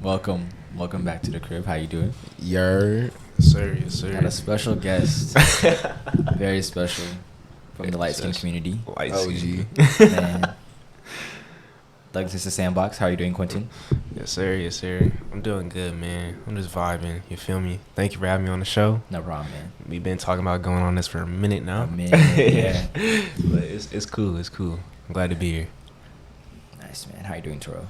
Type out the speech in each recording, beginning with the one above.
Welcome back to the crib. How you doing? Yer. Sir, yes, sir. Got a special guest, very special, from the light skin community. Light OG. And Douglas is the Sandbox. How are you doing, Quentin? Yes, sir. Yes, sir. I'm doing good, man. I'm just vibing. You feel me? Thank you for having me on the show. No problem, man. We've been talking about going on this for a minute now. Yeah. But it's cool. It's cool. I'm glad to be here. Nice, man. How you doing, Toro?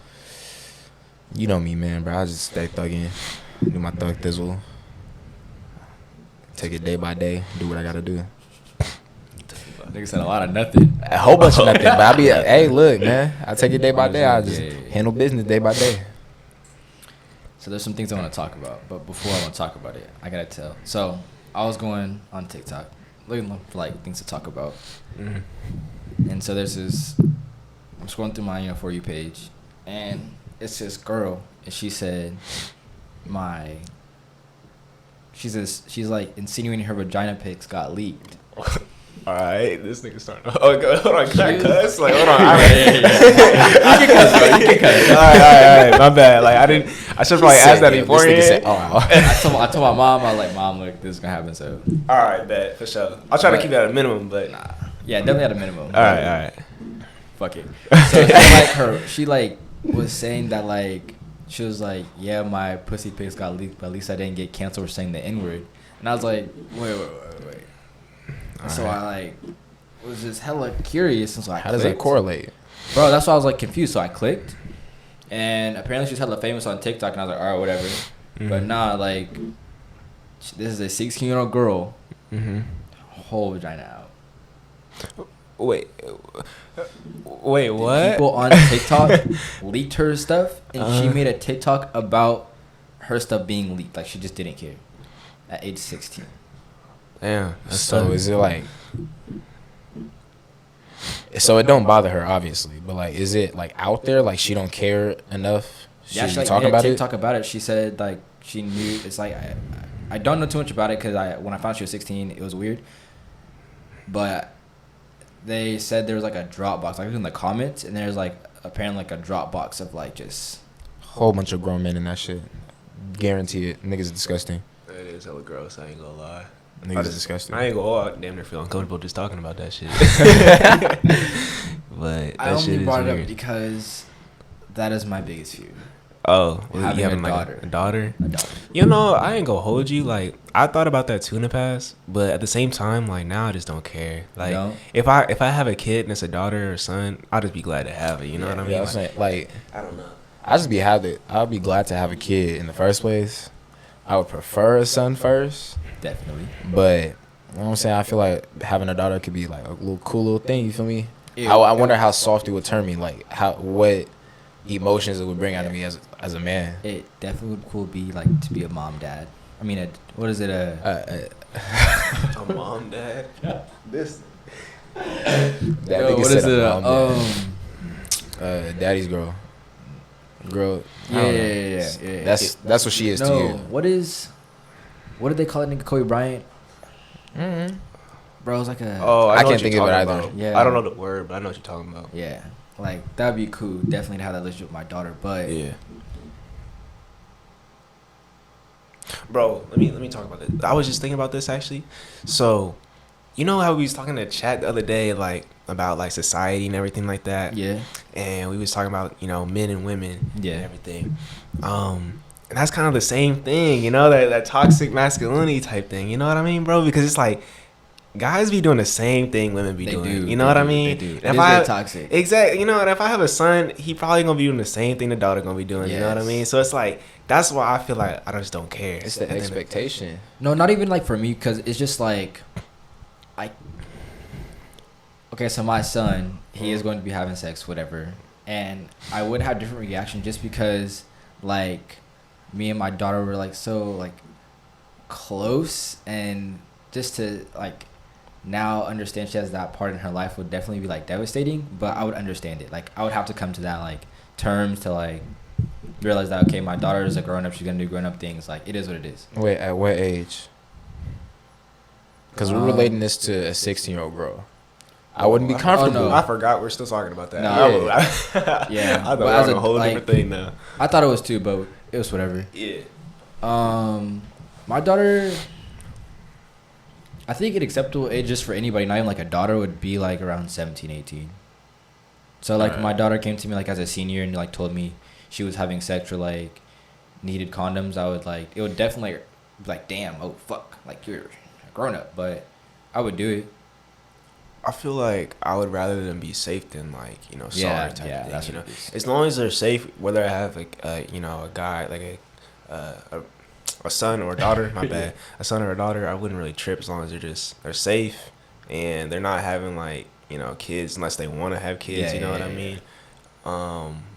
You know me, man, bro. I just stay thugging, do my thug thizzle, take it day by day, do what I gotta do. Nigga said a lot of nothing. A whole bunch of nothing, but I be, hey, look, man. I take it day by day. I just handle business day by day. So there's some things I want to talk about, but before I want to talk about it, I gotta tell. So I was going on TikTok, looking for like things to talk about, and so there's this. I'm scrolling through my For You page, and it's this girl, and she said, she's like insinuating her vagina pics got leaked. All right, this nigga starting. Oh, hold on, can I cuss? Like, hold on. You can cuss, bro. You can cuss. All right. My bad. Like, I should probably ask that beforehand. I told my mom, I was like, Mom, look, this is gonna happen. So. All right, bet for sure. I'll try to keep that at a minimum, but Nah. Yeah, definitely at a minimum. All right. Fuck it. So she was saying that like she was like, yeah, my pussy pics got leaked, but at least I didn't get canceled for saying the N-word. And I was like, wait. So I was just hella curious, and so I How does that correlate? Bro, that's why I was like confused. So I clicked, and apparently she's hella famous on TikTok, and I was like, all right, whatever. But nah, like this is a 16-year-old girl, whole vagina out. Wait, what? People on TikTok leaked her stuff, and she made a TikTok about her stuff being leaked. Like, she just didn't care at age 16. Damn. So is it like? So it don't bother her, obviously, but like, is it like out there? Like she don't care enough? Yeah, she talk made about a it. TikTok about it. She said like she knew. It's like I don't know too much about it because when I found she was 16, it was weird. But they said there was like a Dropbox, like in the comments, and there's like apparently like a Dropbox of like just Whole bunch of grown men in that shit. Guarantee it. Niggas disgusting. It is hella gross. I ain't gonna lie. Niggas disgusting. I ain't gonna lie. I damn near feel uncomfortable just talking about that shit. But I that shit only is brought it weird. up because that is my biggest fear. Oh, Having you having a like daughter. a daughter? A daughter. You know, I ain't gonna hold you. Like, I thought about that too in the past, but at the same time, like now I just don't care. Like, No? if I have a kid and it's a daughter or son, I'll just be glad to have it. You know what I mean? Yeah, I'm saying, like, I don't know. I'd be glad to have a kid in the first place. I would prefer a son first, Definitely. but you know what I'm saying? I feel like having a daughter could be like a little cool little thing. You feel me? Ew. I wonder how soft it would turn me. Like what emotions it would bring out of me as a man. It definitely would cool be like to be a mom, dad. I mean, what is it? A mom, dad. This. That what is it? Daddy's girl. Girl. I Yeah, don't know. yeah. That's what she is to No, you. what did they call it, nigga? Kobe Bryant? Mm-hmm. Bro, it was like a Oh, I know can't what think you're of it talking either. about. Yeah. I don't know the word, but I know what you're talking about. yeah, like that'd be cool. Definitely to have that relationship with my daughter, but Yeah. Bro, let me talk about this. I was just thinking about this actually. So, you know how we was talking in the chat the other day, like about like society and everything like that. yeah, And we was talking about men and women Yeah. and everything. And that's kind of the same thing, that toxic masculinity type thing. You know what I mean, bro? Because it's like guys be doing the same thing women be They doing. do, You know they what I do, mean? they do. And It is very toxic. Exactly. You know, and if I have a son, he probably gonna be doing the same thing the daughter gonna be doing. You know what I Yes. mean? So it's like that's why I feel like I just don't care. It's the expectation. no, not even like for me, because it's just like, okay, so my son, he is going to be having sex, whatever, and I would have different reaction just because like me and my daughter were like so like close, and just to like now understand she has that part in her life would definitely be like devastating, but I would understand it. Like I would have to come to that like terms to like realize that, okay, my daughter is a grown up, she's gonna do grown up things. Like it is what it is. Wait, at what age? Because we're relating this to a 16-year-old girl. I wouldn't be comfortable. no. I forgot we're still talking about that. No. Yeah. Yeah. I thought But we as were a- on a whole like, different thing now. I thought it was too, but it was whatever. Yeah. My daughter, I think an acceptable age just for anybody, not even like a daughter, would be like around 17, 18. So like my daughter came to me like as a senior and like told me she was having sex or like needed condoms. I would like, it would definitely be like, damn, oh fuck, like you're a grown up, but I would do it. I feel like I would rather them be safe than like, you know, sorry Yeah, type yeah, of thing. that's You know, what it is. as long as they're safe, whether I have you know, a guy like a son or a daughter, my bad, a son or a daughter, I wouldn't really trip as long as they're safe and they're not having like, you know, kids unless they want to have kids. Yeah, You know yeah, what I yeah, mean?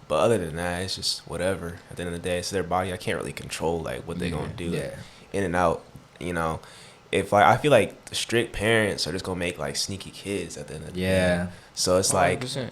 But other than that, it's just whatever. At the end of the day, it's their body. I can't really control like what they're gonna do Yeah. in and out. You know, if like I feel like the strict parents are just gonna make like sneaky kids at the end of the day. Yeah. So it's like 100%.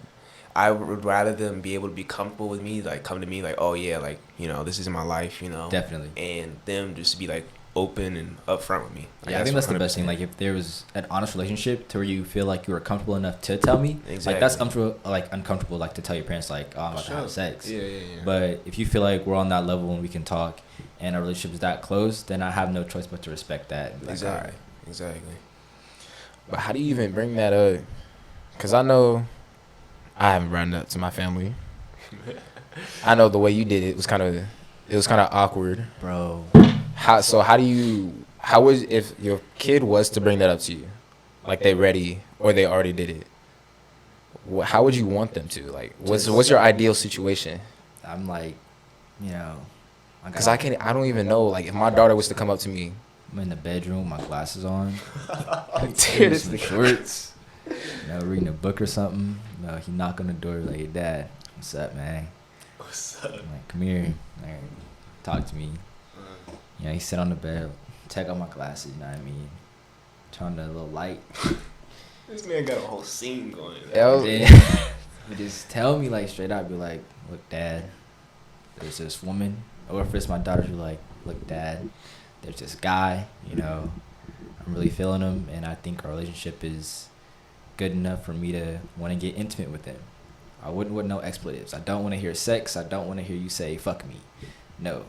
I would rather them be able to be comfortable with me, like come to me like, oh yeah, like, you know, this is my life, you know. Definitely. And them just be like open and upfront with me. Like, Yeah, I think that's the best thing. 100%. Like if there was an honest relationship to where you feel like you were comfortable enough to tell me, like that's uncomfortable, like to tell your parents like, oh, I'm about to have sex. Yeah. But if you feel like we're on that level and we can talk and our relationship is that close, then I have no choice but to respect that. And be like, Exactly. all right. Exactly. But how do you even bring that up? Because I know I haven't brought it up to my family. I know the way you did it was kind of awkward. Bro. How would, if your kid was to bring that up to you, like they ready or they already did it, how would you want them to? Like, what's your ideal situation? I'm like, you know, Because I don't even know. Like, if my daughter was to come up to me, I'm in the bedroom, my glasses on, Dude, it's some shorts, you know, reading a book or something. You know, he knock on the door like, hey, Dad, what's up, man? What's up? I'm like, come here, like, talk to me. You know, he sit on the bed, take out my glasses, you know what I mean? Turn on the little light. This man got a whole scene going. Then he just tell me like straight out, be like, look, Dad, there's this woman. Or if it's my daughter, be like, look, Dad, there's this guy, you know, I'm really feeling him, and I think our relationship is good enough for me to want to get intimate with him. I wouldn't want no expletives. I don't want to hear sex. I don't want to hear you say fuck me. No.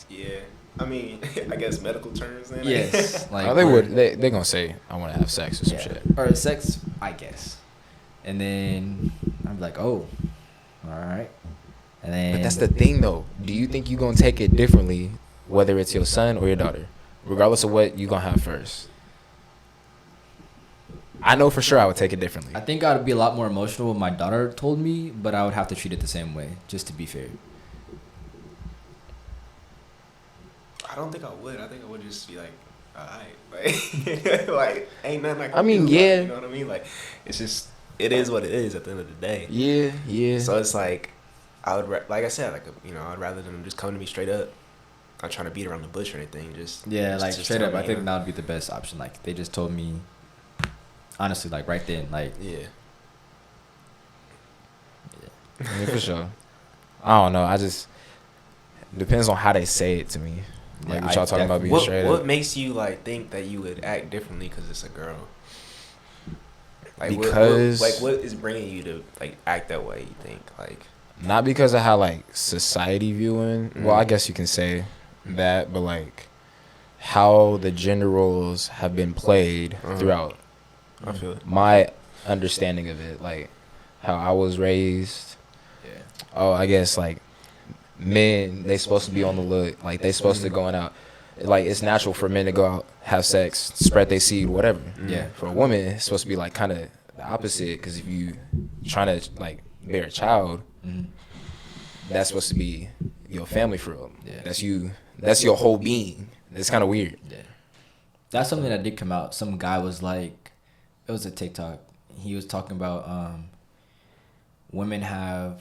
Yeah. I mean, I guess medical terms then. Yes. Like they're gonna say I want to have sex or some shit. Or sex, I guess. And then I'm like, oh, all right. And then But that's the thing, though. Do you think you gonna take it differently, whether it's your son or your daughter, regardless of what you gonna have first? I know for sure I would take it differently. I think I'd be a lot more emotional when my daughter told me, but I would have to treat it the same way, just to be fair. I don't think I would. I think I would just be like, alright. Like ain't nothing I can I mean, do. yeah. Like, you know what I mean? Like, it's just, it is what it is at the end of the day. Yeah. So it's like, I would, like I said, like, you know, I'd rather them just come to me straight up. Not trying to beat around the bush or anything. Just Like just straight tell up, me, I think you know? that would be the best option. Like they just told me, honestly, like right then, like Yeah. Yeah, for sure. I don't know. I just depends on how they say it to me. Like Yeah, what y'all I talking about being What straight what up. makes you like think that you would act differently because it's a girl? Like Because- what is bringing you to like act that way? You think like Not because of how like society viewing. Well, I Mhm. guess you can say that, but like how the gender roles have been played throughout I feel it. my understanding of it, like how I was raised. yeah, Oh, I guess like men, they supposed to be on the look, like they supposed to going out. Like it's natural for men to go out, have sex, spread their seed, whatever. yeah, For a woman, it's supposed to be like kind of the opposite, because if you trying to like bear a child, mhm. that's supposed to be your family for real. Yeah. That's you. That's your whole being. It's kind of weird. Yeah. That's something that did come out. Some guy was like, it was a TikTok. He was talking about women have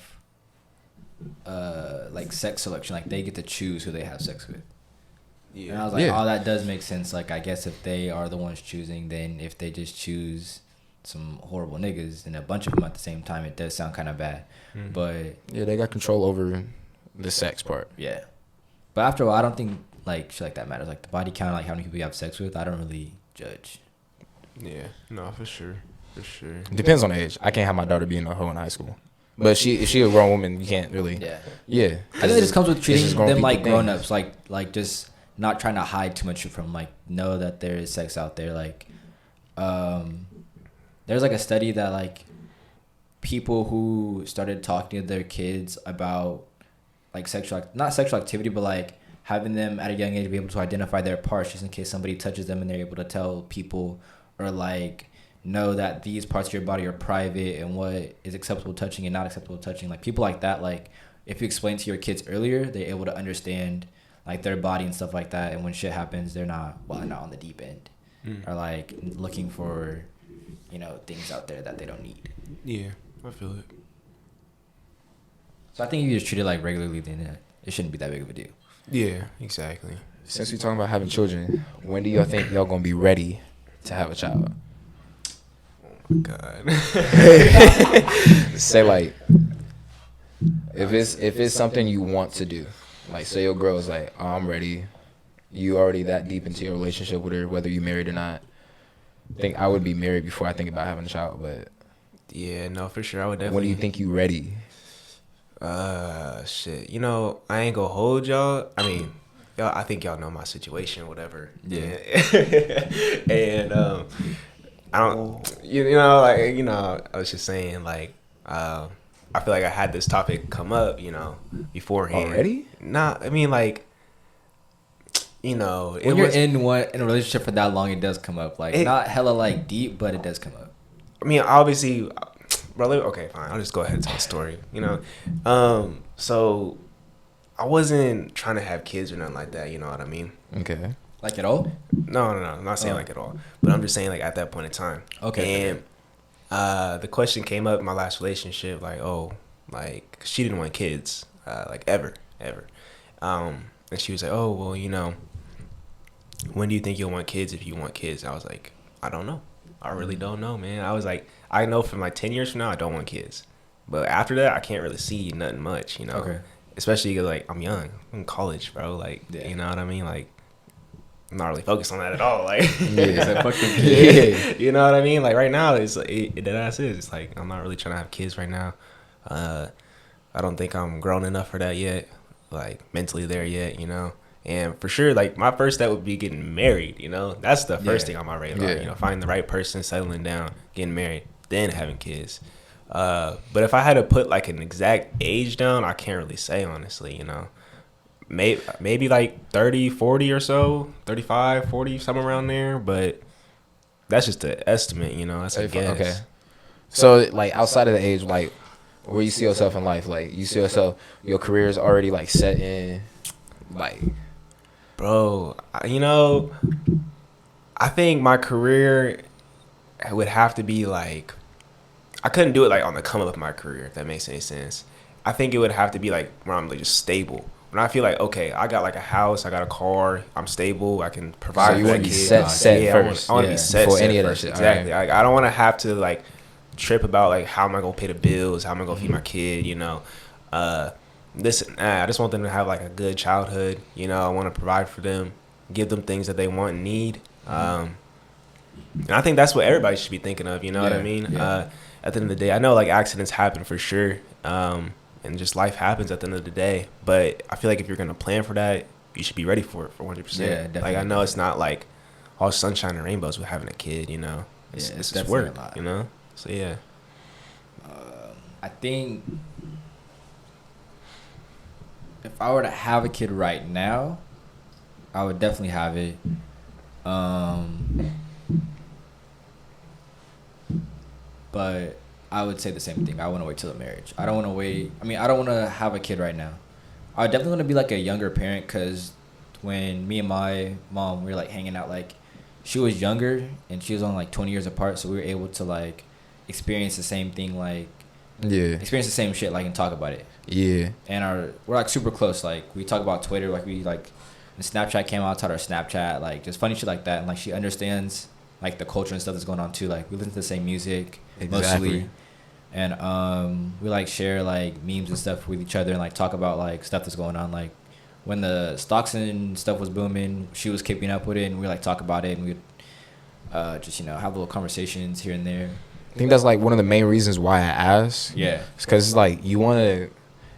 like sex selection. Like they get to choose who they have sex with. Yeah. And I was like, Yeah. oh, that does make sense. Like, I guess if they are the ones choosing, then if they just choose some horrible niggas and a bunch of them at the same time, it does sound kind of bad. Mhm. But Yeah, they got control over the sex part. yeah. But after a while, I don't think like shit like that matters. Like the body count, like how many people you have sex with, I don't really judge. Yeah. No, for sure. For sure. Depends on the age. I can't have my daughter being a hoe in high school, But if she a grown woman, you can't really. Yeah. Yeah. I think it just comes with It's treating just grown them people like thing. grown-ups, like just not trying to hide too much from, like, know that there is sex out there. Like, there's like a study that like people who started talking to their kids about like not sexual activity, but like having them at a young age be able to identify their parts just in case somebody touches them, and they're able to tell people or like know that these parts of your body are private and what is acceptable touching and not acceptable touching. Like people like that, like if you explain to your kids earlier, they're able to understand like their body and stuff like that, and when shit happens, they're not on the deep end or like looking for, you know, things out there that they don't need. Yeah, I feel it. So I think if you just treat it like regularly, then it shouldn't be that big of a deal. Yeah, exactly. Since we're talking about having children, when do y'all think y'all gonna be ready to have a child? God. Say like, if it's something you want to do, like say your girl's like, oh, I'm ready. You already that deep into your relationship with her, whether you married or not. I think I would be married before I think about having a child, but Yeah, no, for sure. I would definitely. when do you think you ready? Shit. You know, I ain't gonna hold y'all. I mean, y'all. I think y'all know my situation, whatever. Yeah. And I don't. You know, like I was just saying, like, I feel like I had this topic come up, you know, beforehand. Already? Nah, I mean, like, you know, When you're in a relationship for that long, it does come up. Like not hella like deep, but it does come up. I mean, obviously, brother. Okay, fine. I'll just go ahead and tell the story. You know, so I wasn't trying to have kids or nothing like that. You know what I mean? Okay. Like at all? No. I'm not saying like at all. But I'm just saying like at that point in time. Okay. And the question came up in my last relationship, like, oh, like she didn't want kids, like ever. And she was like, oh, well, you know, when do you think you'll want kids if you want kids? And I was like, I don't know. I really don't know, man. I was like, I know from like 10 years from now, I don't want kids. But after that, I can't really see nothing much, you know. Okay. Especially because, like, I'm young. I'm in college, bro. Like, you know what I mean? Like, I'm not really focused on that at all. Like, Yeah. you know what I mean? Like, right now, it's like, that ass is. It's like, I'm not really trying to have kids right now. I don't think I'm grown enough for that yet. Like, mentally there yet, you know. And for sure, like, my first step would be getting married, you know. That's the first thing on my radar, you know, finding the right person, settling down, getting married, then having kids. But if I had to put, like, an exact age down, I can't really say, honestly, you know. Maybe like 30, 40 or so, 35, 40, somewhere around there. But that's just an estimate, you know. That's a guess. Okay. So, like, outside of the age, like, where you see yourself in life, like, you see yourself, your career is already, like, set in, like... Bro, you know, I think my career would have to be, like... I couldn't do it, like, on the come up of my career, if that makes any sense. I think it would have to be, like, where I'm, like, just stable. When I feel like, okay, I got like a house, I got a car, I'm stable, I can provide. So you want to be set first. I want to be set before any of that first. shit. Exactly. Right. I don't want to have to like trip about like how am I gonna pay the bills, how am I gonna feed my kid, you know. I just want them to have like a good childhood. You know, I want to provide for them, give them things that they want and need. And I think that's what everybody should be thinking of. You know what I mean? Yeah. At the end of the day, I know like accidents happen for sure. And just life happens at the end of the day. But I feel like if you're going to plan for that, you should be ready for it for 100%. Yeah, definitely. Like, I know it's not like all sunshine and rainbows with having a kid, you know. It's just work, you know. So, yeah. I think if I were to have a kid right now, I would definitely have it. But I would say the same thing. I want to wait till the marriage. I don't want to wait. I mean, I don't want to have a kid right now. I definitely want to be like a younger parent because when me and my mom, we were like hanging out, like she was younger and she was on like 20 years apart. So we were able to like experience the same thing, like experience the same shit, like and talk about it. Yeah. And we're like super close. Like we talk about Twitter, like we like when Snapchat came out, taught her Snapchat, like just funny shit like that. And like she understands like the culture and stuff that's going on too. Like we listen to the same music mostly. And we like share like memes and stuff with each other and like talk about like stuff that's going on. Like when the stocks and stuff was booming, she was keeping up with it, and we like talk about it, and we just, you know, have little conversations here and there. think that's like one of the main reasons why I asked. Yeah. It's because it's like you want to.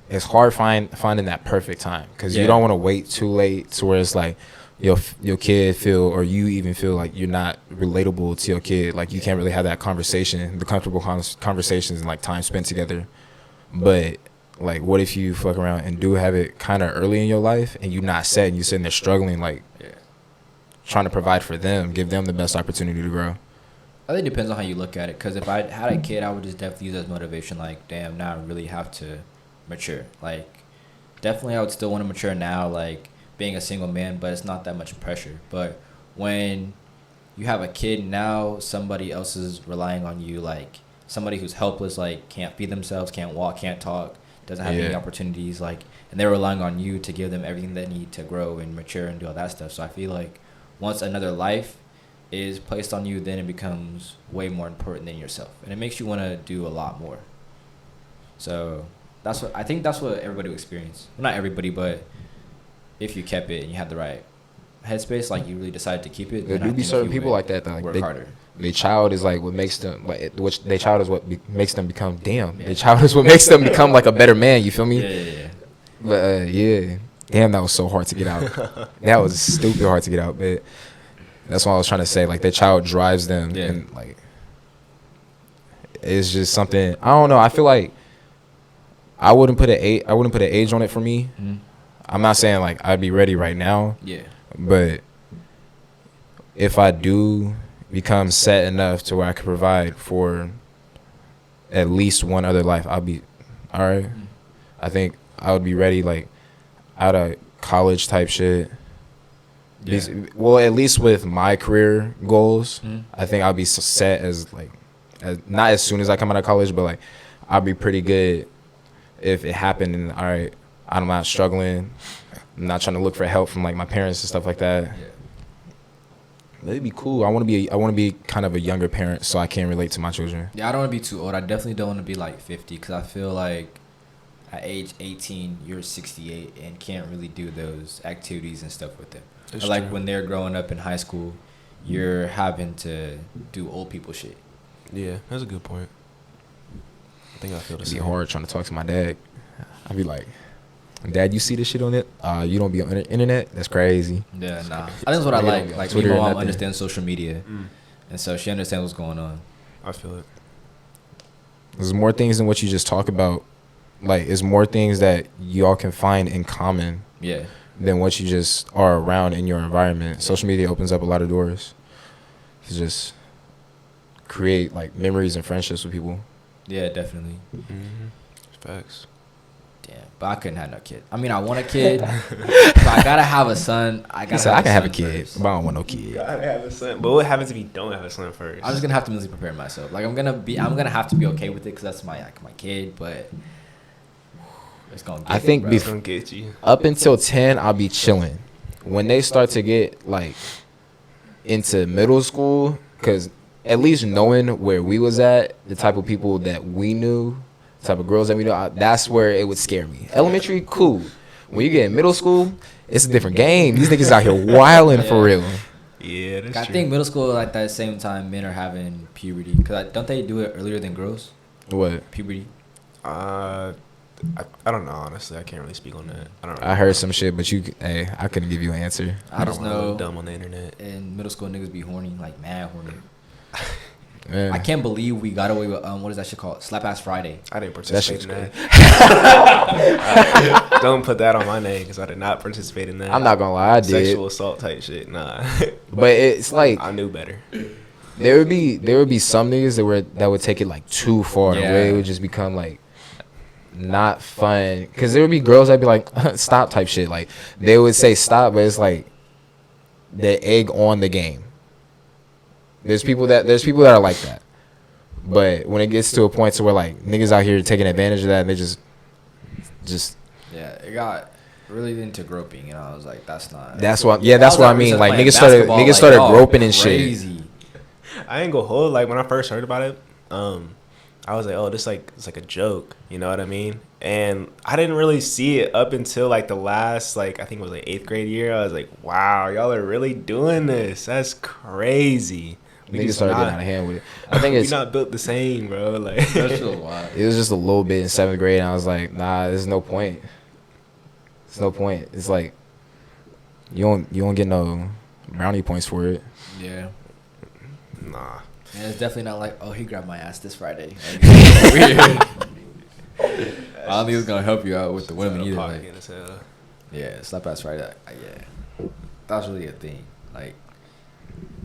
It's hard finding that perfect time because Yeah. you don't want to wait too late to where it's like your kid feel or you even feel like you're not relatable to your kid. Like you can't really have that conversation, the comfortable conversations and like time spent together. But like, what if you fuck around and do have it kind of early in your life and you're not set and you're sitting there struggling, like trying to provide for them, give them the best opportunity to grow. I think it depends on how you look at it. Because if I had a kid, I would just definitely use it as motivation. Like, damn, now I really have to mature. Like, definitely I would still want to mature now, like being a single man, but it's not that much pressure. But when you have a kid, now somebody else is relying on you, like somebody who's helpless, like can't feed themselves, can't walk, can't talk, doesn't have any opportunities, like, and they're relying on you to give them everything they need to grow and mature and do all that stuff. So I feel like once another life is placed on you, then it becomes way more important than yourself, and it makes you want to do a lot more. So that's what I think. That's what everybody will experience. Well, not everybody, but if you kept it and you had the right headspace, like you really decided to keep it. There do be certain people like that, though. Like work harder. Their child is like what makes them like, which their child is what makes them become. Damn, their child is what makes them become like a better man. You feel me? Yeah. But yeah, damn, that was so hard to get out. That was stupid hard to get out. But that's what I was trying to say. Like their child drives them, and like it's just something. I don't know. I feel like I wouldn't put an age on it for me. Mm-hmm. I'm not saying like I'd be ready right now. Yeah. But if I do become set enough to where I can provide for at least one other life, I'll be all right. Mm-hmm. I think I would be ready, like out of college type shit. Yeah. Well, at least with my career goals, Mm-hmm. I think I'll be set as like, not as soon as I come out of college, but like I'll be pretty good if it happened. And all right, I'm not struggling. I'm not trying to look for help from like my parents and stuff like that. Yeah. That'd be cool. I want to be kind of a younger parent, so I can relate to my children. Yeah, I don't want to be too old. I definitely don't want to be like 50, because I feel like at age 18, you're 68 and can't really do those activities and stuff with them. That's Like true. when they're growing up in high school, you're having to do old people shit. Yeah, that's a good point. I think I feel the It'd be same. hard trying to talk to my dad. I'd be like, Dad, you see this shit on it? You don't be on the internet? That's crazy. Yeah, nah. I think that's what I Yeah, like. yeah. Like, Twitter me and my and mom nothing. understands social media, and so she understands what's going on. I feel it. There's more things than what you just talk about. Like, it's more things that y'all can find in common Yeah. than what you just are around in your environment. Social media opens up a lot of doors to just create like memories and friendships with people. Yeah, definitely. Facts. Damn, but I couldn't have no kid. I mean, I want a kid, but I gotta have a son. He said, I can have a son kid, first. but I don't want no kid. Gotta have a son. But what happens if you don't have a son first? I'm just gonna have to mentally prepare myself. Like I'm gonna have to be okay with it because that's my kid. But it's gonna. Get I think bro. It's gonna get you. Up until 10, I'll be chilling. When they start to get like into middle school, because at least knowing where we was at, the type of people that we knew, the type of girls that we knew, that's where it would scare me. Elementary, cool. When you get in middle school, it's a different game. These niggas out here wilding for real. Yeah, that's I true. think middle school, like that same time, men are having puberty. Cause don't they do it earlier than girls? What? Puberty. I don't know, honestly. I can't really speak on that. I don't know. I heard some shit, but I couldn't give you an answer. I just don't wanna know look dumb on the internet. in middle school niggas be horny, like mad horny. Man. I can't believe we got away with what is that shit called? Slap Ass Friday. I didn't That participate shit's in that. Don't put that on my name because I did not participate in that. I'm not gonna lie, I did. Sexual assault type shit. Nah. But it's like I knew better. there would be some niggas that would take it like too far, Yeah. where it would just become like not fun. Cause there would be girls that'd be like stop type shit. Like they would say stop, but it's like the egg on the game. There's people that are like that. But when it gets to a point to where like niggas out here taking advantage of that, and they just Yeah, it got really into groping, and I was like, that's not. that's what I mean. Like niggas niggas started groping and shit. crazy. I ain't gonna hold. Like when I first heard about it, I was like, oh, this it's like a joke. You know what I mean? And I didn't really see it up until like the last, like I think it was like 8th grade year. I was like, wow, y'all are really doing this. That's crazy. Niggas started getting out of hand with it. I think we it's not built the same, bro. Like That shit was wild. it was just a little bit in 7th grade, and I was like, nah, there's no point. There's no point. It's like you don't get no brownie points for it. Yeah. nah. And it's definitely not like, oh, he grabbed my ass this Friday. Like, weird. I don't think it's gonna help you out with the women either. Like, Pocket as hell. yeah, slap ass Friday. Yeah, that was really a thing. Like,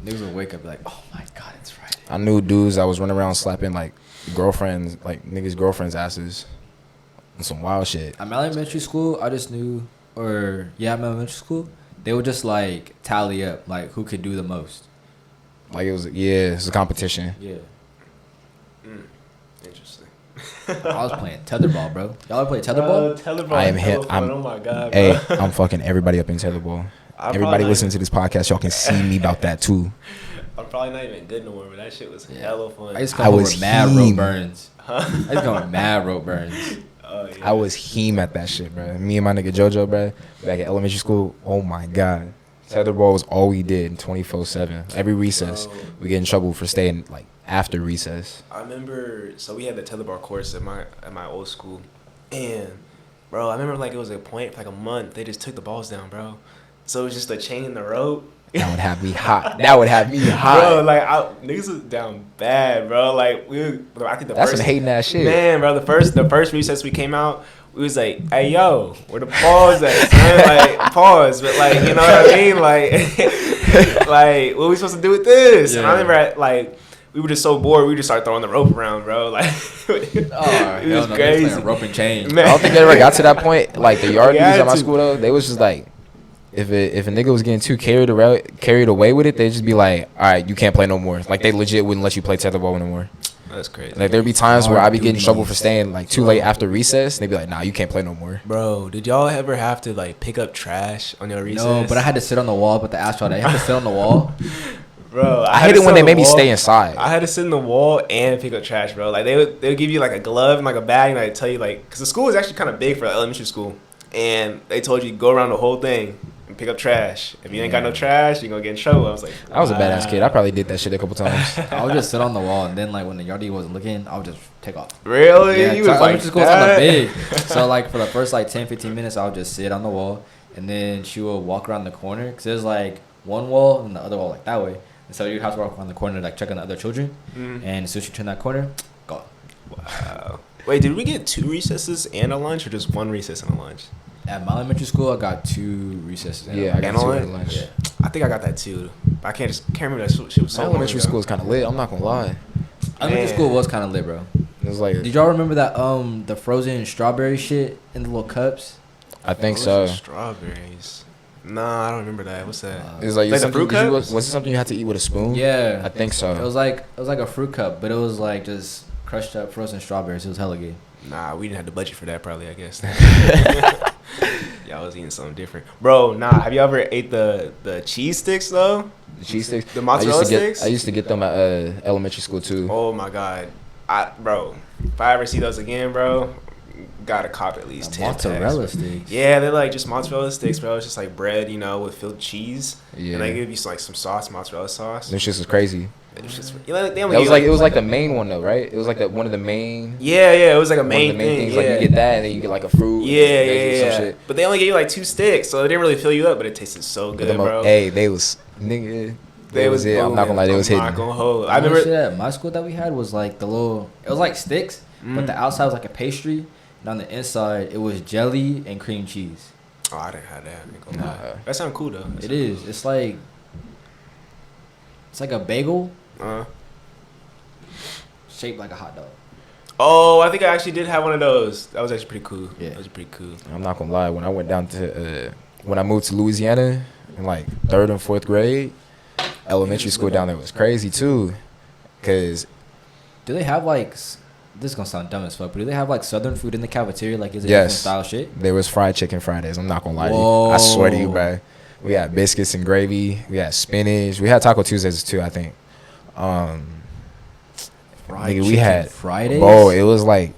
niggas would wake up and be like, oh my god, it's Friday. I knew dudes that was running around slapping like girlfriends, like niggas' girlfriends' asses, and some wild shit. At my elementary school, I just knew, at my elementary school, they would just like tally up like who could do the most. Like it was a competition. Yeah. Interesting. I was playing tetherball, bro. Y'all ever play tetherball? Tetherball. I am him. Oh my god, bro. Hey, I'm fucking everybody up in tetherball. I'm Everybody probably listening to this podcast, y'all can see me about that too. I'm probably not even good no more, but that shit was hella fun. I used to I come over was mad heme. rope burns. I used to come with mad rope burns. Oh, yeah. I was heme at that shit, bro. Me and my nigga JoJo, bro, back at elementary school. Oh my god, tetherball was all we did 24/7. Every recess, Bro. we get in trouble for staying like after recess. I remember, so we had the tetherball course at my old school, and bro, I remember like it was a point for like a month. They just took the balls down, bro. So it was just a chain in the rope. That would have me hot. That would have me Bro, hot. like niggas was down bad, bro. Like I think the That's first some hating ass shit. man, bro. The first recess we came out, we was like, hey yo, where the pause at? Son? Like pause, but like you know what I mean? Like, like what are we supposed to do with this? And I Yeah. remember like we were just so bored, we just started throwing the rope around, bro. Like it was crazy. Rope and chain. Man. I don't think they ever got to that point. Like the yard We dudes had at my to. school though, they was just like, if a nigga was getting too carried away with it, they'd just be like, all right, you can't play no more. Like they legit wouldn't let you play tetherball no more. That's crazy. Like there'd be times where I'd be getting in Duties. trouble for staying like too late after recess. And they'd be like, nah, you can't play no more. Bro, did y'all ever have to like pick up trash on your recess? No, but I had to sit on the wall. But the astronaut, I had to sit on the wall. Bro, I had hate to it when sit they on made the me wall. stay inside. I had to sit in the wall and pick up trash, bro. Like they would give you like a glove and like a bag, and I'd tell you like, cause the school was actually kind of big for elementary school, and they told you go around the whole thing and pick up trash. If you ain't got no trash, you gonna get in trouble. I was like, I was a badass kid. I probably did that shit a couple times. I would just sit on the wall, and then like when the yardie wasn't looking, I would just take off. really? Yeah, You so was like elementary school was on the that? big. So like for the first like 10-15 minutes, I would just sit on the wall, and then she would walk around the corner because there's like one wall and the other wall like that way. And so you'd have to walk around the corner like check on the other children, Mm. and as soon as you turn that corner, go. Wow. Wait, did we get 2 recesses and a lunch, or just 1 recess and a lunch? At my elementary school, I got 2 recesses. Yeah, I got And two on at it? lunch. Yeah. I think I got that too. I can't remember that shit was so My long elementary ago. school is kind of lit. I'm not gonna lie. Elementary Man. school was kind of lit, bro. It was like, Did y'all remember that the frozen strawberry shit in the little cups? I think Frozen so. Strawberries. Nah, I don't remember that. What's that? It was like, Like the something, fruit cups? was it something you had to eat with a spoon? Yeah. I think so. It was like a fruit cup, but it was like just crushed up frozen strawberries. It was hella good. Nah, we didn't have the budget for that probably, I guess. Y'all was eating something different. Bro, nah, have you ever ate the cheese sticks though? The cheese sticks. The mozzarella sticks? I used to get them at elementary school too. Oh my god. Bro, if I ever see those again, bro, gotta cop at least 10 Mozzarella packs. sticks. Yeah, they're like just mozzarella sticks, bro. It's just like bread, you know, with filled cheese. Yeah. And they give you like some sauce, mozzarella sauce. Them shits was crazy. It's just, you know, they only That was give like you, it was like the main one though, right? It was like one of the main. Yeah, it was like a One main, of the main thing. things. Yeah. Like you get that, and then you get like a fruit. Yeah, and they give you some yeah. shit. But they only gave you like 2 sticks, so it didn't really fill you up, but it tasted so But good, them, bro. hey, they was nigga. They was it. I'm not gonna lie, they was I'm not hitting. gonna hold. I I remember remember. shit at my school that we had was like the little. It was like sticks, but the outside was like a pastry, and on the inside it was jelly and cream cheese. Oh, I didn't have that. I ain't gonna Nah. lie. That sounds cool though. It is. It's like a bagel shaped like a hot dog. Oh, I think I actually did have one of those. That was actually pretty cool. Yeah. That was pretty cool. I'm not gonna lie. When I went down to when I moved to Louisiana in like 3rd and 4th grade, elementary school down there was crazy too. Cause Do they have like? This is gonna sound dumb as fuck, but do they have like Southern food in the cafeteria? Like, is it Yes. different style shit? there was fried chicken Fridays. I'm not gonna lie to you. I swear to you, bro. We had biscuits and gravy. We had spinach. We had Taco Tuesdays too, I think. Fried Nigga, we chicken had Fridays. Bro, it was like,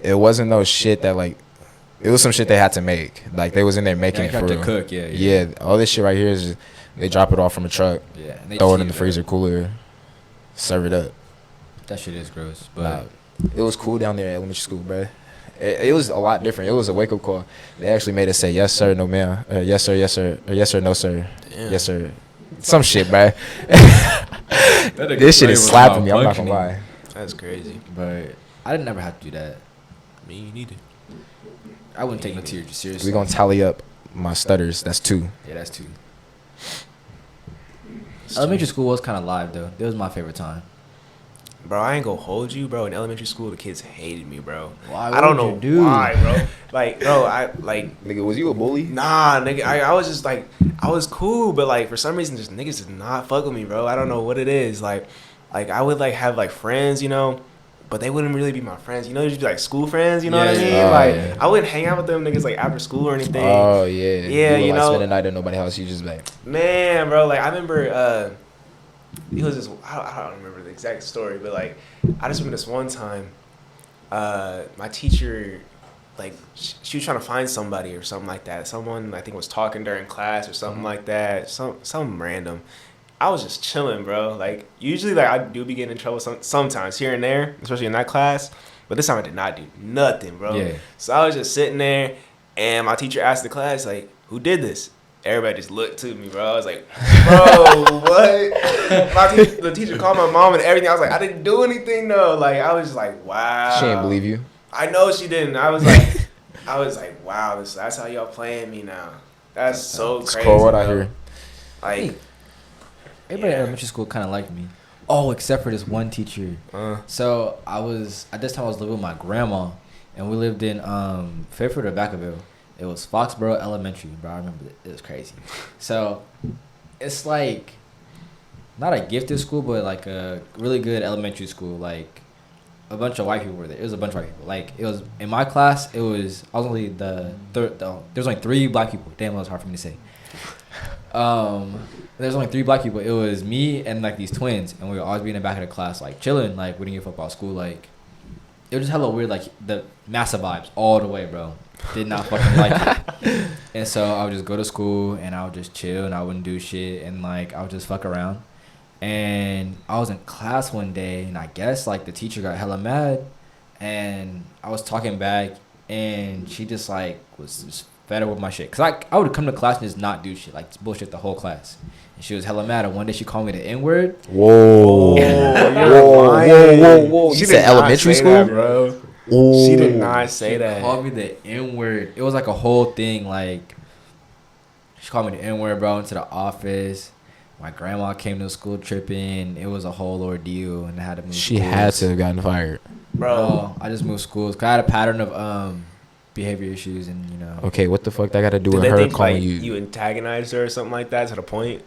it wasn't no shit that like, it was some shit they had to make. Like they was in there making Yeah, it you for have to real. cook. Yeah, Yeah, all this shit right here is just, they drop it off from a truck, Yeah, and they throw it in cheap, the bro. freezer cooler. serve it up. That shit is gross. But Nah, it was cool down there at elementary school, bro. It was a lot different. It was a wake up call. They actually made us say yes sir, no ma'am, yes sir, yes sir, or yes sir, no sir, Damn. yes sir, some shit, bro. This shit is slapping me. I'm not gonna lie. That's crazy. But I didn't never have to do that. Me neither. I wouldn't take no teacher seriously. We gonna tally up my stutters. That's 2. Yeah, that's 2. Elementary school was kind of live though. It was my favorite time. Bro, I ain't gonna hold you, bro. In elementary school, the kids hated me, bro. Why? I don't What know would you do? why, bro. Like, bro, Nigga, was you a bully? nah, nigga. I was just like, I was cool, but like for some reason, just niggas did not fuck with me, bro. I don't know what it is. Like I would like have like friends, you know, but they wouldn't really be my friends. You know, just be like school friends. You know what I Yeah, mean? yeah. Like Yeah. I wouldn't hang out with them niggas like after school or anything. Oh yeah. Yeah, would, you like, know- spend the night at nobody's house. You just like. Man, bro, like I remember it was this I don't remember the exact story, but like I just remember this one time my teacher like she was trying to find somebody or something like that. Someone I think was talking during class or something like that. Some random. I was just chilling, bro. Like usually like I do be getting in trouble sometimes here and there, especially in that class. But this time I did not do nothing, bro. Yeah. So I was just sitting there and my teacher asked the class like, "Who did this?" Everybody just looked to me, bro. I was like, bro, what? The teacher called my mom and everything. I was like, I didn't do anything though. Like, I was just like, wow. She didn't believe you. I know she didn't. I was like, wow, that's how y'all playing me now. That's so It's crazy. cold out bro. here. Like, Everybody at elementary school kind of liked me. Oh, except for this one teacher. So at this time I was living with my grandma, and we lived in Fairfield or Vacaville. It was Foxborough Elementary, bro. I remember it. It was crazy. So it's like not a gifted school, but like a really good elementary school. Like a bunch of white people were there. It was a bunch of white people. Like it was in my class. I was only the third. There was only 3 black people. Damn, that was hard for me to say. There's only 3 black people. It was me and like these twins, and we would always be in the back of the class, like chilling. Like we didn't give a fuck about school. Like it was just hella weird. Like the massive vibes all the way, bro. Did not fucking like it. And so I would just go to school and I would just chill and I wouldn't do shit and like I would just fuck around. And I was in class one day and I guess like the teacher got hella mad and I was talking back and she just like was just fed up with my shit. Cause I would come to class and just not do shit, like just bullshit the whole class. And she was hella mad. And one day she called me the N-word. Whoa. Whoa. You She said did not elementary say school? that, bro. Ooh. She did not say She that. called me the N-word. It was like a whole thing. Like, she called me the N-word, bro, into the office. My grandma came to school tripping. It was a whole ordeal, and I had to move She schools. had to have gotten fired. Bro, I just moved schools. Cause I had a pattern of behavior issues, and you know. Okay, what the fuck that got to do did with they her think calling like you? you antagonized her or something like that to the point?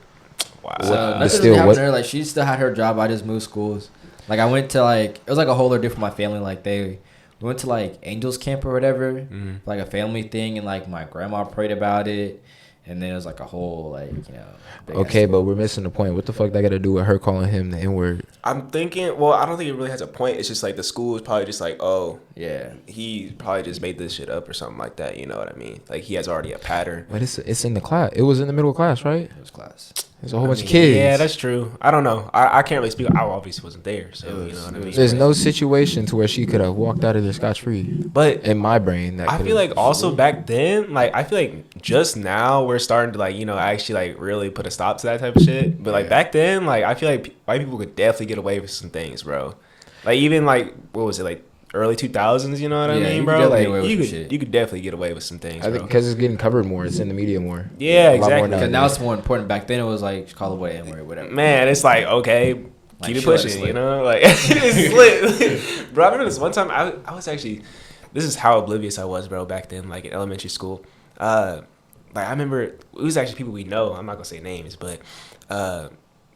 Wow. So But nothing still, really happened what- to her. Like she still had her job. I just moved schools. Like I went to like it was like a whole ordeal for my family. Like we went to like Angels Camp or whatever, like a family thing, and like my grandma prayed about it, and then it was like a whole like you know. big Okay, ass- but we're missing the point. What the fuck that got to do with her calling him the N-word? I'm thinking, well, I don't think it really has a point. It's just like the school is probably just like, oh, yeah. he probably just made this shit up or something like that. You know what I mean? Like he has already a pattern. But it's in the class. It was in the middle of class, right? It was class. There's a whole bunch of I mean, kids. Yeah, that's true. I don't know. I can't really speak. I obviously wasn't there, so you know what I mean. There's no situation to where she could have walked out of there scotch-free. But In my brain, that I could've- feel like also back then, like I feel like just now we're starting to like actually like really put a stop to that type of shit. But like Yeah. back then, like I feel like white people could definitely get away with some things, bro. Like even like what was it like early 2000s? You know what I Yeah, you mean, could bro? definitely Like get away with you some could shit. you could definitely get away with some things, I think bro. because it's getting covered more. It's in the media more. Yeah, A lot more exactly. now. Because now it's more important. Back then it was like call it what N-word, whatever. Man, it's like okay, Like, keep it she let it pushing, slip. you know? Like it's lit. Bro, I remember this one time I was actually this is how oblivious I was, bro, back then, like in elementary school. Like I remember it was actually people we know, I'm not gonna say names, but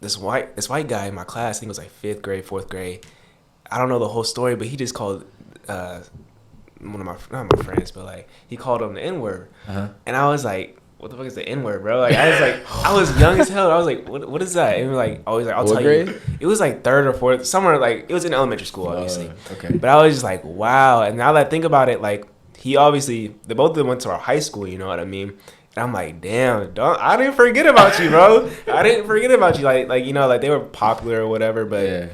this white guy in my class, I think it was like 5th grade, 4th grade. I don't know the whole story, but he just called one of my not my friends, but like he called him the N-word. Uh-huh. And I was like, what the fuck is the N-word, bro? Like I was like, I was young as hell. I was like, what is that? And he was like, always like, I'll What tell grade? you. It was like 3rd or 4th, somewhere like it was in elementary school, obviously. Okay. But I was just like, wow. And now that I think about it, like he obviously, both of them went to our high school, you know what I mean? And I'm like, damn, I didn't forget about you, bro. I didn't forget about you. Like you know, like they were popular or whatever, but Yeah.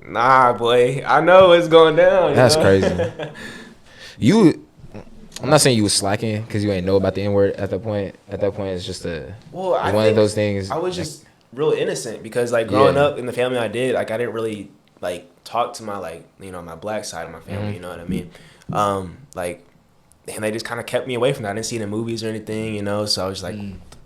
nah, boy, I know it's going down. That's you know? crazy. I'm not saying you was slacking because you ain't know about the N word at that point. At that point, it's just Well, I one of think those things. I was just real innocent because like growing Yeah. up in the family I did, like I didn't really like talk to my like you know my black side of my family. Mhm. You know what I mean? Like, and they just kind of kept me away from that. I didn't see it in movies or anything, you know. So I was like,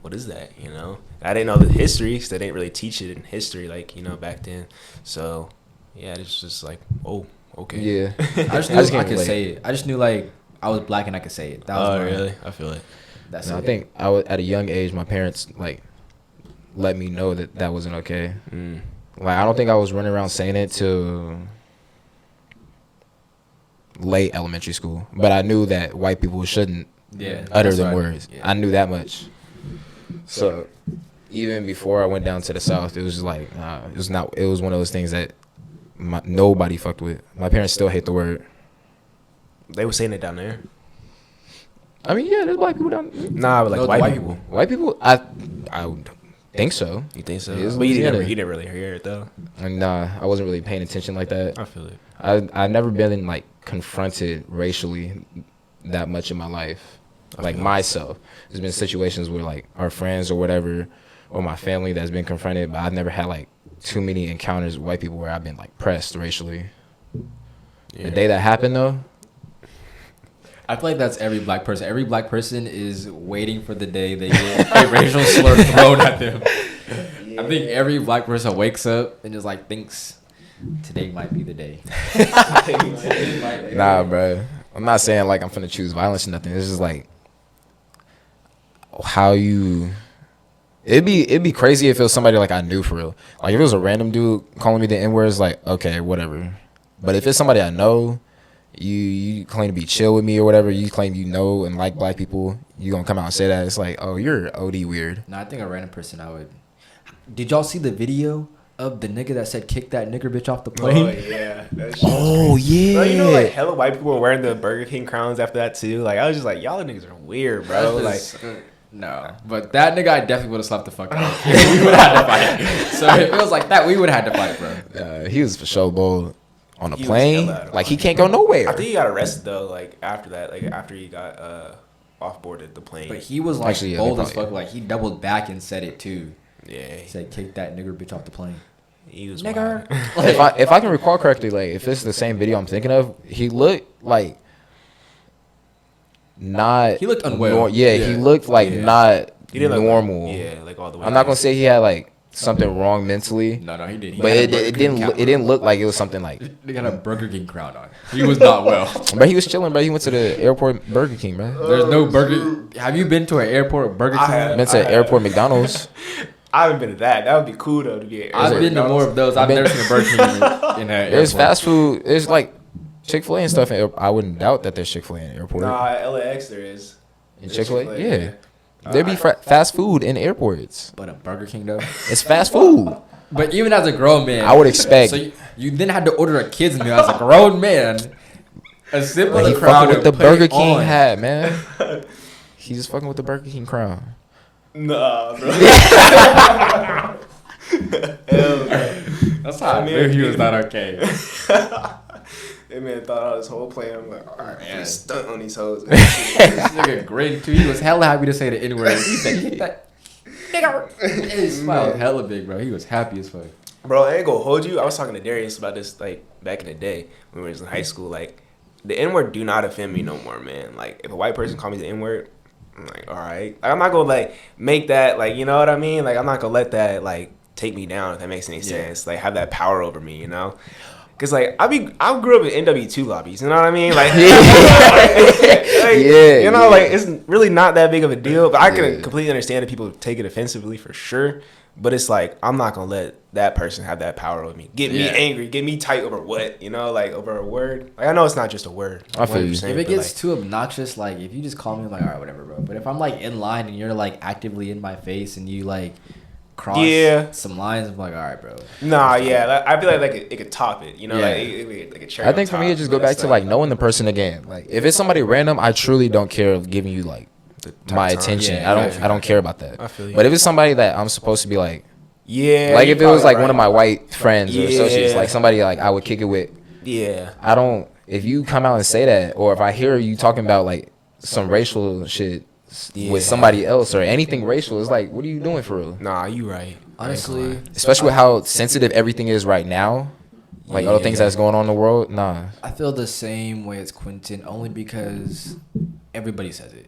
what is that? You know, I didn't know the history because they didn't really teach it in history, like you know back then. So yeah, it's just like, oh, okay. Yeah. I just I knew just I can't could relate. say it. I just knew like I was black and I could say it. That was Oh my- really? I feel it. That's No, it. I think I was at a young age. My parents like let me know that that wasn't okay. Like I don't think I was running around saying it till late elementary school, but I knew that white people shouldn't Yeah. utter that's them right. words. Yeah. I knew that much. So even before I went down to the South, it was just like it was not. It was one of those things that nobody fucked with. My parents still hate the word. They were saying it down there. I mean, yeah, there's black people down. Nah, but like No, the white, white people. White people, I would think so. You think so? It is But you Louisiana. didn't really hear it though. And nah, I wasn't really paying attention like that. I feel it. I've never been like confronted racially that much in my life, like myself. There's been situations where like our friends or whatever, or my family that's been confronted, but I've never had like too many encounters with white people where I've been like pressed racially. Yeah. The day that happened though, I feel like that's every black person. Every black person is waiting for the day they get a racial slur thrown at them. I think every black person wakes up and just like thinks today might be the day. nah, bro. I'm not saying like I'm finna choose violence or nothing. It's just like how you. It'd be crazy if it was somebody like I knew for real. Like if it was a random dude calling me the N word, it's like okay, whatever. But if it's somebody I know, you claim to be chill with me or whatever, you claim you know and like black people, you gonna come out and say that, it's like, oh, you're OD weird. No, I think a random person I would. Did y'all see the video of the nigga that said kick that nigger bitch off the plane? Oh yeah. That shit was Oh yeah. Bro, you know, like hella white people were wearing the Burger King crowns after that too. Like I was just like, y'all niggas are weird, bro. Like, no, but that nigga I definitely would have slapped the fuck out. We would have had to fight. So if it was like that, we would have had to fight, bro. He was for sure bold on a He was plane. hella out of Like he line. can't go nowhere. I think he got arrested though. Like after that, like after he got off boarded the plane. But he was like Actually, yeah, bold they as probably- fuck. Like he doubled back and said it too. Yeah, He said kick that nigger bitch off the plane. he was Nigger. wild. If I can recall correctly, like if it's the same video I'm thinking of, he looked like not. He looked unwell. He Yeah. looked like Yeah. not He didn't look normal. Like, yeah, like all the way. I'm not gonna say he had like something wrong mentally, No, he did. He but had a it Burger King cap it didn't look like it was something like. They got a Burger King crown on. He was not well. But he was chilling, bro. He went to the airport Burger King, bro. There's no Burger. Have you been to an airport Burger King? I have. Went to airport McDonald's. I haven't been to that. That would be cool though to be. At I've been to more of those. I've Been- never seen a Burger King in an There's airport. fast food. There's like Chick-fil-A and stuff. I wouldn't doubt that there's Chick-fil-A in the airport. Nah, LAX there is. In Chick-fil-A, Chick-fil-A, yeah. There be fast food in airports. But a Burger King though. It's fast food. But even as a grown man, I would expect. So you then had to order a kid's meal as a grown man. A sip Like, of he the crown fucking with and the put Burger it King on. hat, man. He's just fucking with the Burger King crown. Nah, bro. Hell no. That's how I I knew mean, he was not okay. That man thought out his whole plan. I'm like, all right, I'm Man. gonna stunt on these hoes. This nigga grinned too. He was hella happy to say the N word. He said, "Get that nigga." And his smile was hella big, bro. He was happy as fuck. Bro, I ain't gonna hold you. I was talking to Darius about this like back in the day when we was in high school. Like the N word do not offend me no more, man. Like if a white person call me the N word, I'm like, all right. Like, I'm not gonna like make that like, you know what I mean? Like I'm not gonna let that like take me down if that makes any sense. Like have that power over me, you know? Cause like I grew up in NW2 lobbies, you know what I mean? Like, Yeah, you know, yeah. like it's really not that big of a deal. But I can Yeah. completely understand that people take it offensively for sure. But it's like I'm not gonna let that person have that power over me. Get me Yeah. angry, get me tight over what, you know, like over a word. Like I know it's not just a word. I feel you. 100%, If it but, gets like, too obnoxious, like if you just call me, I'm like, all right, whatever, bro. But if I'm like in line and you're like actively in my face and you like cross some lines, I'm like, all right, bro. nah, yeah, like, I feel like it could top it, you know, Yeah. like it cherry I think on for me, top, it just but go back it's to like knowing the person again. Like if it's somebody random, I truly don't care of giving you like my of time. attention. Yeah, I don't care about that. I feel you. But if it's somebody that I'm supposed to be like, Yeah. like you're if it was probably like right. one of my white friends or associates, Yeah. like somebody like I would kick it with, Yeah. I don't. If you come out and say that, or if I hear you talking about like some racial shit Yeah. with somebody else or anything racial, it's like, what are you doing for real? Nah, you right. Honestly, Especially with how sensitive everything is right now, like all the things Yeah. that's going on in the world. Nah, I feel the same way as Quentin, only because everybody says it.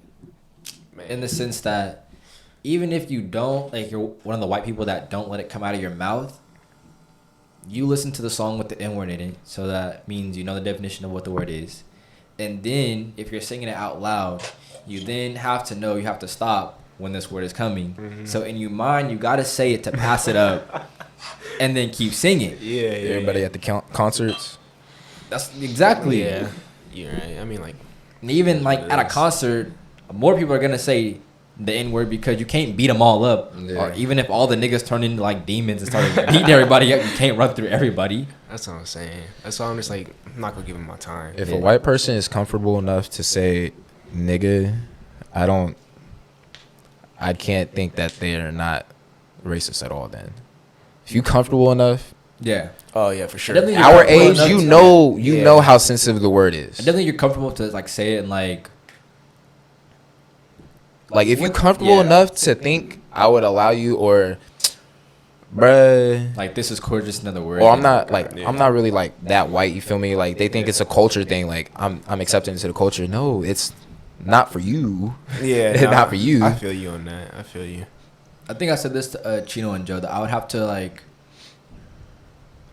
Man. In the sense that even if you don't, like you're one of the white people that don't let it come out of your mouth, you listen to the song with the N word in it, so that means you know the definition of what the word is. And then if you're singing it out loud, you then have to know you have to stop when this word is coming. Mm-hmm. So in your mind, you gotta say it to pass it up, and then keep singing. Yeah. everybody at the concerts. That's exactly Yeah. You're right. I mean, like. And even like It at a is. concert, more people are gonna say the N word because you can't beat them all up. Yeah. Or even if all the niggas turn into like demons and start beating everybody up, you can't run through everybody. That's what I'm saying. That's why I'm just like, I'm not gonna give him my time. If Yeah. a white person is comfortable enough to say nigga, I can't think that they're not racist at all. Then, if you comfortable enough, Yeah. Oh yeah, for sure. Definitely- You're our comfortable age, enough you to- know, Yeah. know how sensitive the word is. I definitely you're comfortable to like say it and like Like if you're What- comfortable yeah. enough to think, I would allow you, or, bruh. like this is core just another word. Or I'm not like Yeah. I'm not really like that white. You feel me? Like they think it's a culture thing. Like I'm accepting into the culture. No, it's not for you. Yeah, Not for you. I feel you on that. I feel you. I think I said this to Chino and Joe that I would have to like.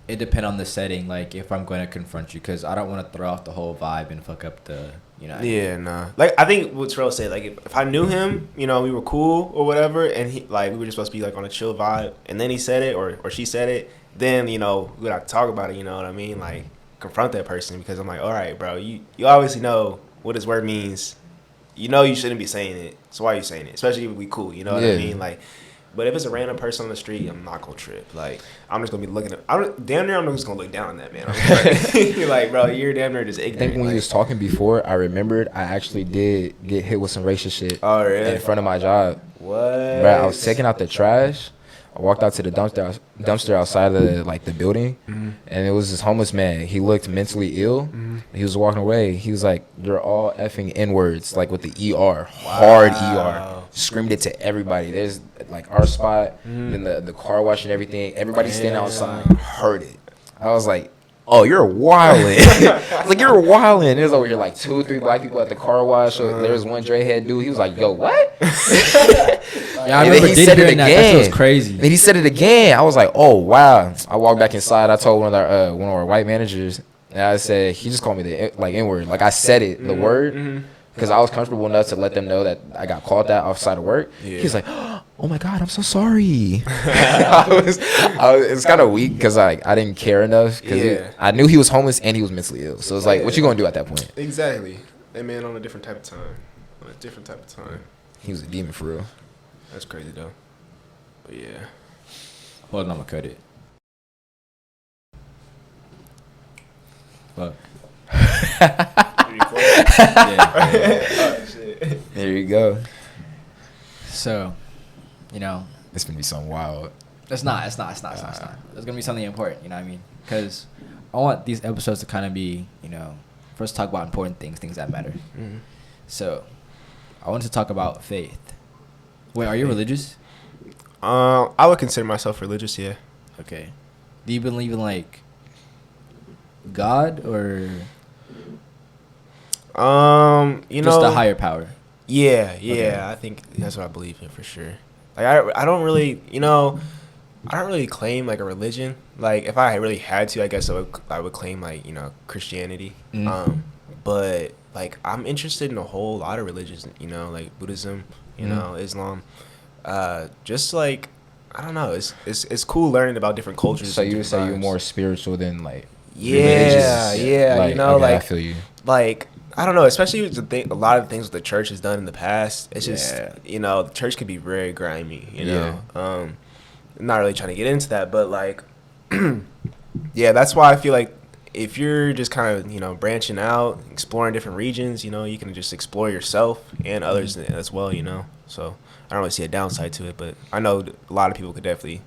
It depend on the setting, like if I'm going to confront you, because I don't want to throw off the whole vibe and fuck up the, you know. Yeah, nah. Like I think what Terrell said, like if I knew him, you know, we were cool or whatever, and he like we were just supposed to be like on a chill vibe, and then he said it or she said it, then you know we would have to talk about it. You know what I mean? Like confront that person because I'm like, all right, bro, you obviously know what this word means. You know you shouldn't be saying it, so why are you saying it? Especially if we cool. You know what I Yeah. mean? Like. But if it's a random person on the street, I'm not gonna trip. Like I'm just gonna be looking at. Damn near, I'm just gonna look down at that man. I'm like, bro, you're damn near just I ignorant. think when like, you was talking before, I remembered I actually did get hit with some racist shit oh really? in front of my job. What? Bruh, I was taking out the trash. I walked out to the dumpster outside of the building, and it was this homeless man. He looked mentally ill. He was walking away. He was like, "They're all effing N words, like with the ER, hard ER." Screamed it to everybody. There's like our spot, then the car wash and everything. Everybody standing outside heard it. I was like, "Oh, you're wildin'!" I was like, "You're wildin'!" There's over here like 2 or 3 black people at the car wash. So there was one Dre head dude. He was like, "Yo, what?" Yeah, I And then remember he did said it hearing that. That shit was again. crazy. Then he said it again. I was like, "Oh wow!" I walked back inside. I told one of our white managers, and I said he just called me the like N word. Like I said it, the word, because I was comfortable enough to let them know that I got called that outside of work. Yeah. He's like, "Oh my god, I'm so sorry." It's kind of weak because I didn't care enough because Yeah. I knew he was homeless and he was mentally ill. So it's like, what you gonna do at that point? Exactly. That man on a different type of time. On a different type of time. He was a demon for real. That's crazy though. But yeah. Hold on, I'm gonna cut it. Fuck. Yeah. There you go. So, you know, It's gonna be something wild. it's not. It's gonna be something important. You know what I mean? Because I want these episodes to kind of be, you know, first talk about important things that matter. Mm-hmm. So, I wanted to talk about faith. Wait, are you religious? I would consider myself religious, yeah. Okay. Do you believe in like God or You just know, a higher power? Yeah, Okay. I think that's what I believe in for sure. Like I don't really, you know, I don't really claim like a religion. Like if I really had to, I guess I would claim like, you know, Christianity. Mm. But like I'm interested in a whole lot of religions, you know, like Buddhism, you know, Islam. Just like I don't know, it's cool learning about different cultures. So and you would different say you're vibes. more spiritual than like Yeah, religious? yeah, Like, you know, okay, I like feel you. like I don't know, especially with a lot of the things the church has done in the past. It's just Yeah. you know, the church can be very grimy. You know, I'm not really trying to get into that, but like, yeah, that's why I feel like if you're just kind of, you know, branching out, exploring different regions, you know, you can just explore yourself and others as well, you know. So I don't really see a downside to it, but I know a lot of people could definitely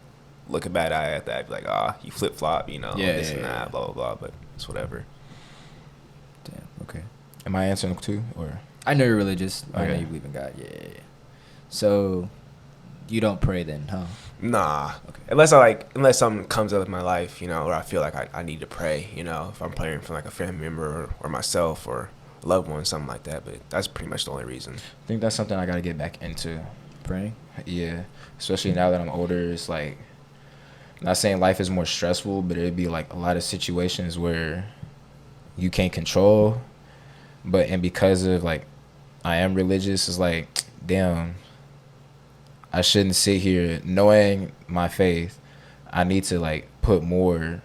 look a bad eye at that, be like, ah, you flip flop, you know, Yeah, this and yeah, that, yeah. blah blah blah. But it's whatever. Damn. Okay. Am I answering too, or I know you're religious. I know Okay. you believe in God. Yeah, yeah, yeah. So you don't pray then, huh? Nah, Okay. unless something comes up in my life, you know, or I feel like I need to pray, you know, if I'm praying for like a family member or myself or a loved one, something like that. But that's pretty much the only reason. I think that's something I got to get back into. Praying. Yeah, especially now that I'm older, it's like, not saying life is more stressful, but it'd be like a lot of situations where you can't control, and because of like I am religious, it's like, damn, I shouldn't sit here knowing my faith. I need to like put more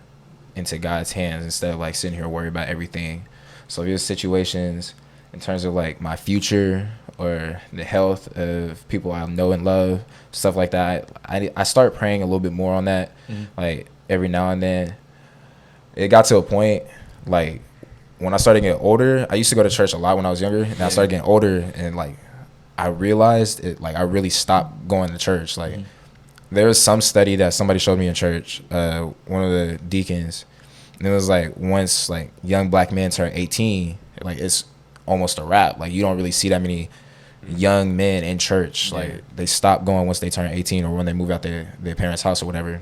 into God's hands instead of like sitting here worried about everything. So there's situations in terms of like my future or the health of people I know and love, stuff like that. I start praying a little bit more on that, like every now and then. It got to a point like when I started getting older. I used to go to church a lot when I was younger, and I started getting older, and like I realized it, like I really stopped going to church. Like there was some study that somebody showed me in church, one of the deacons, and it was like once like young black men turn 18, like it's almost a wrap. Like you don't really see that many young men in church. Like they stop going once they turn 18 or when they move out their parents' house or whatever.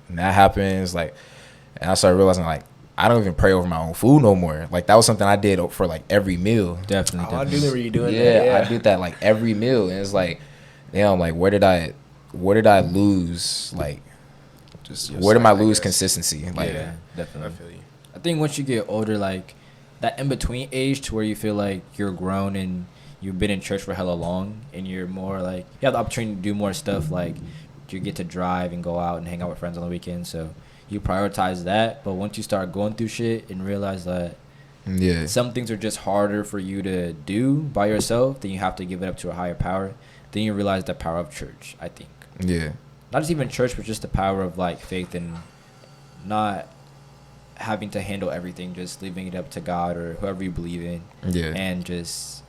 And that happens, like, and I started realizing like I don't even pray over my own food no more. Like that was something I did for like every meal. Definitely. Oh, I do definitely. remember you doing Yeah, that. I did that like every meal, and it's like, damn, like where did I lose? Like Just where did I yourself, lose guess. consistency? Like Yeah, I definitely. feel you. I think once you get older, like that in between age to where you feel like you're grown and you've been in church for hella long, and you're more like you have the opportunity to do more stuff. Like you get to drive and go out and hang out with friends on the weekend, so you prioritize that. But once you start going through shit and realize that yeah, some things are just harder for you to do by yourself, then you have to give it up to a higher power. Then you realize the power of church. I think yeah, not just even church, but just the power of like faith and not having to handle everything, just leaving it up to God or whoever you believe in, yeah. and just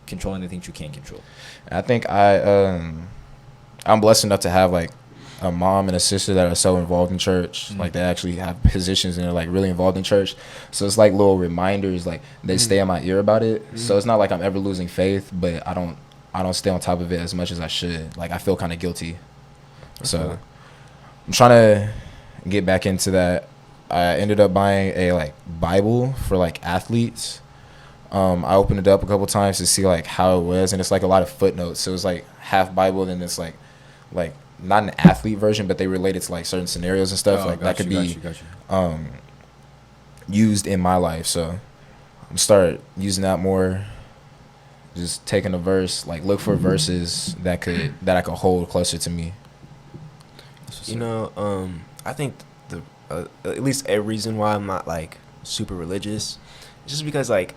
controlling the things you can't control. I think I'm blessed enough to have like a mom and a sister that are so involved in church. Like they actually have positions and they're like really involved in church. So it's like little reminders, like they stay in my ear about it. So it's not like I'm ever losing faith, but I don't stay on top of it as much as I should. Like I feel kind of guilty. So I'm trying to get back into that. I ended up buying a like Bible for like athletes. I opened it up a couple times to see like how it was, and it's like a lot of footnotes. So it was like half Bible, then it's like not an athlete version, but they relate it to like certain scenarios and stuff. Like that could be used in my life. So I'm start using that more. Just taking a verse, like look for verses that I could hold closer to me. You know, I think the at least a reason why I'm not like super religious is just because like,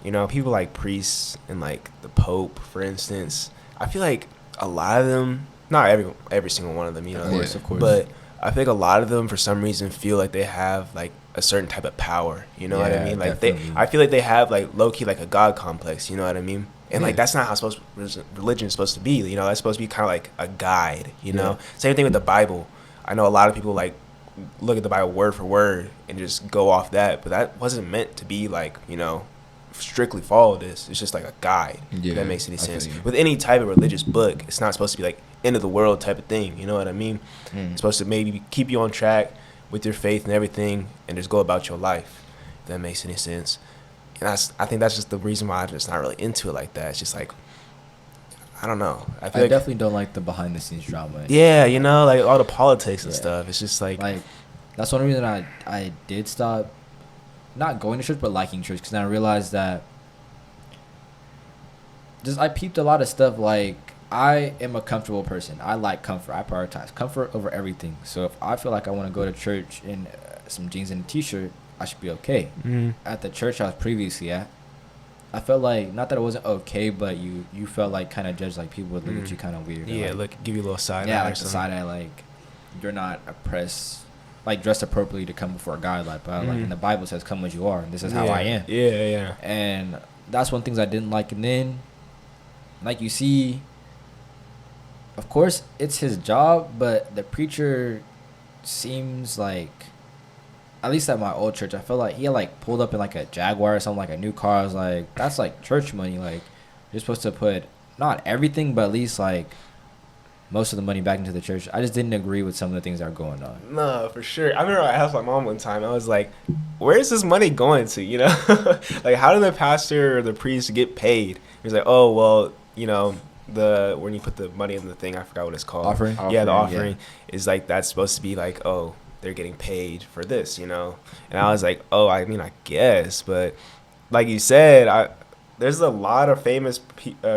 you know, people like priests and like the Pope, for instance. I feel like a lot of them, not every single one of them, you know, Of course. but I think a lot of them for some reason feel like they have like a certain type of power. You know what I Yeah, mean? Like definitely. I feel like they have like low key like a god complex. You know what I mean? And like Yeah. that's not how religion is supposed to be. You know, that's supposed to be kind of like a guide. You know, same thing with the Bible. I know a lot of people like look at the Bible word for word and just go off that, but that wasn't meant to be like, you know, strictly follow this. It's just like a guide. Yeah, If that makes any I feel sense. you. With any type of religious book, it's not supposed to be like end of the world type of thing. You know what I mean? It's supposed to maybe keep you on track with your faith and everything, and just go about your life. If that makes any sense. And I think that's just the reason why I'm just not really into it like that. It's just like, I don't know. I feel I like, definitely don't like the behind the scenes drama. yeah, you know, like all the politics and Yeah. stuff. It's just like That's one reason I did stop not going to church but liking church, because I realized that just I peeped a lot of stuff. Like I am a comfortable person. I like comfort. I prioritize comfort over everything. So if I feel like I want to go to church in some jeans and a t-shirt, I should be okay. At the church I was previously at, I felt like, not that it wasn't okay, but you felt like kind of judged, like people would look at you kind of weird. yeah, like, look, give you a little side eye yeah, or like the something. side eye, like you're not oppressed like dressed appropriately to come before God, like, but like in the Bible says, "Come as you are," and this is how I am. Yeah. And that's one things I didn't like. And then, like you see, of course it's his job, but the preacher seems like, at least at my old church, I felt like he had like pulled up in like a Jaguar or something, like a new car. I was like, that's like church money. Like, you're supposed to put not everything, but at least like most of the money back into the church. I just didn't agree with some of the things that are going on. No, for sure. I remember I asked my mom one time. I was like, "Where is this money going to?" You know, like how did the pastor or the priest get paid? He was like, "Oh, well, you know, the when you put the money in the thing, I forgot what it's called. Offering? Yeah, the Offering, offering is like that's supposed to be like, oh, they're getting paid for this, you know." And I was like, "Oh, I mean, I guess," but like you said, there's a lot of famous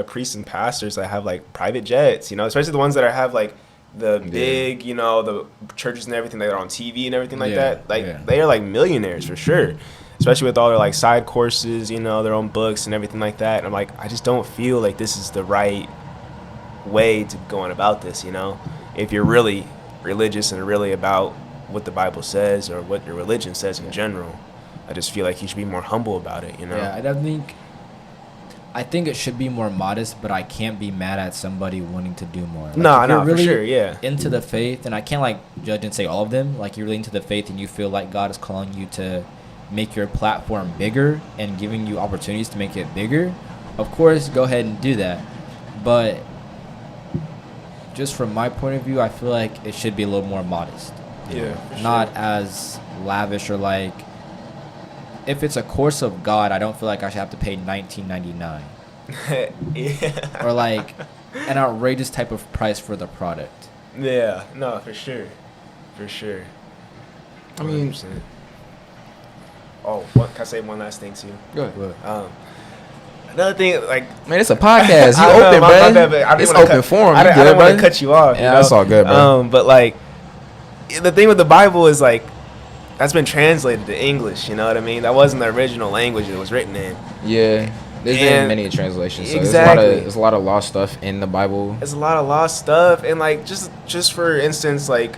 priests and pastors that have like private jets, you know, especially the ones that have like the big, you know, the churches and everything that are on TV and everything like that. Like they are like millionaires for sure, especially with all their like side courses, you know, their own books and everything like that. And I'm like, I just don't feel like this is the right way to go on about this, you know, if you're really religious and really about what the Bible says or what your religion says in general. I just feel like you should be more humble about it, you know. Yeah, I think it should be more modest, but I can't be mad at somebody wanting to do more. Like, No, for sure, yeah. Into the faith, and I can't like judge and say all of them. Like, you're really into the faith, and you feel like God is calling you to make your platform bigger and giving you opportunities to make it bigger. Of course, go ahead and do that. But just from my point of view, I feel like it should be a little more modest. Yeah, for Not sure. as lavish or like. If it's a course of God, I don't feel like I should have to pay $19.99 Yeah. or like an outrageous type of price for the product. Yeah, no, for sure. For sure. I mean, 100%. Can I say one last thing too? go ahead. Another thing, like, Man, it's a podcast. You I know, open, my bro. bad, but I didn't It's wanna open cut- forum. I You didn't good, want to bro? cut you off. Yeah, that's all good, bro. But like, the thing with the Bible is like, that's been translated to English. You know what I mean? That wasn't the original language it was written in. Yeah. There's been And- many translations. So Exactly. There's a lot of lost stuff in the Bible. There's a lot of lost stuff, and like just for instance, like